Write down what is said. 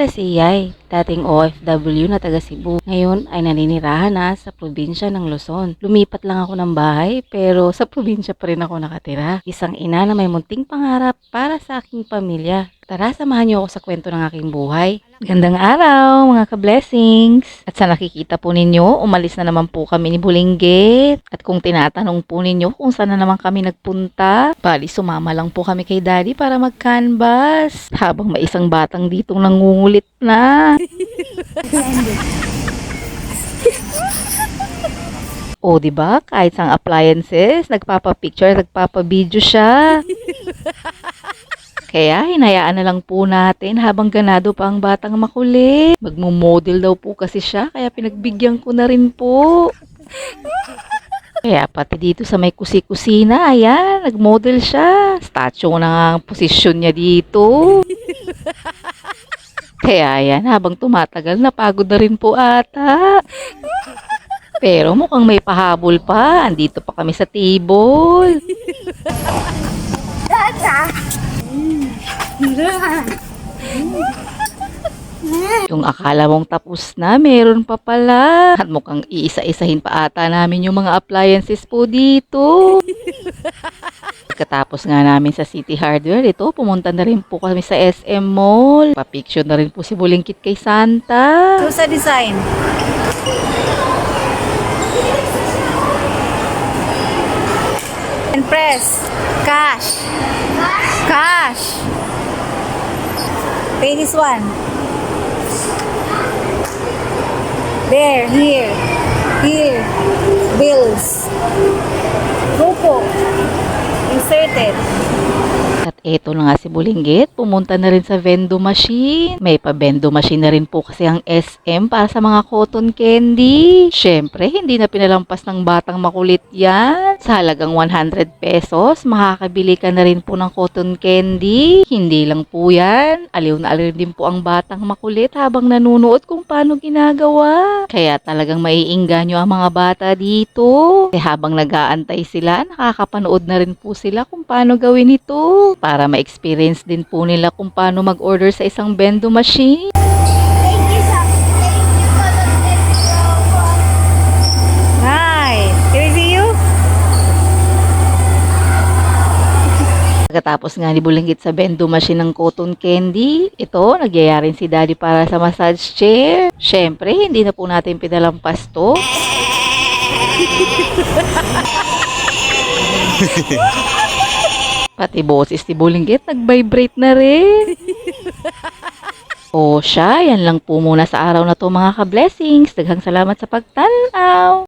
pala si Yay, dating OFW na taga Cebu. Ngayon ay naninirahan na sa probinsya ng Luzon. Lumipat lang ako ng bahay pero sa probinsya pa rin ako nakatira. Isang ina na may munting pangarap para sa aking pamilya. Tara, samahan niyo ako sa kwento ng aking buhay. Gandang araw mga ka-blessings! At sa nakikita po ninyo, umalis na naman po kami ni Bulinggit. At kung tinatanong po ninyo kung saan na naman kami nagpunta, bali sumama lang po kami kay Daddy para mag-canvas. Habang may isang batang ditong nangungulit na. O, diba? Kahit sang appliances, nagpapa-picture, nagpapa-video siya. Kaya hinayaan na lang po natin habang ganado pa ang batang makulit. Magmo-model daw po kasi siya, kaya pinagbigyan ko na rin po. Kaya pati dito sa may kusina, ayan, nag-model siya. Statue na nga ang posisyon niya dito. Kaya ayan, habang tumatagal, napagod na rin po ata. Pero mukhang may pahabol pa. Andito pa kami sa table. Yung akala mong tapos na, meron pa pala. At mukhang iisa-isahin pa ata namin yung mga appliances po dito. Pagkatapos nga namin sa City Hardware, ito, pumunta na rin po kami sa SM Mall. Pa-picture na rin po si Bulinggit kay Santa. So sa design. And press. Cash. Cash. Pay this one. There, here. Here. Bills. Grupo. Inserted. At eto na nga si Bulinggit, pumunta na rin sa vendo machine. May pa-vendo machine na rin po kasi ang SM para sa mga cotton candy. Syempre, hindi na pinalampas ng batang makulit yan. Sa halagang 100 pesos, makakabili ka na rin po ng cotton candy. Hindi lang po yan. Aliw na aliw din po ang batang makulit habang nanunood kung paano ginagawa. Kaya talagang maiinganyo ang mga bata dito. Eh habang nag-aantay sila, nakakapanood na rin po sila kung paano gawin ito. Para ma-experience din po nila kung paano mag-order sa isang vendo machine. Nice. Can we see you? Pagkatapos nga ni Bulinggit sa vendo machine ng cotton candy, ito, nagyaya rin si Daddy para sa massage chair. Syempre, hindi na po natin pinalampas to. Pati boses ni Bulinggit nag-vibrate na rin. O siya, yan lang po muna sa araw na to mga ka-blessings. Daghang salamat sa pagtanaw.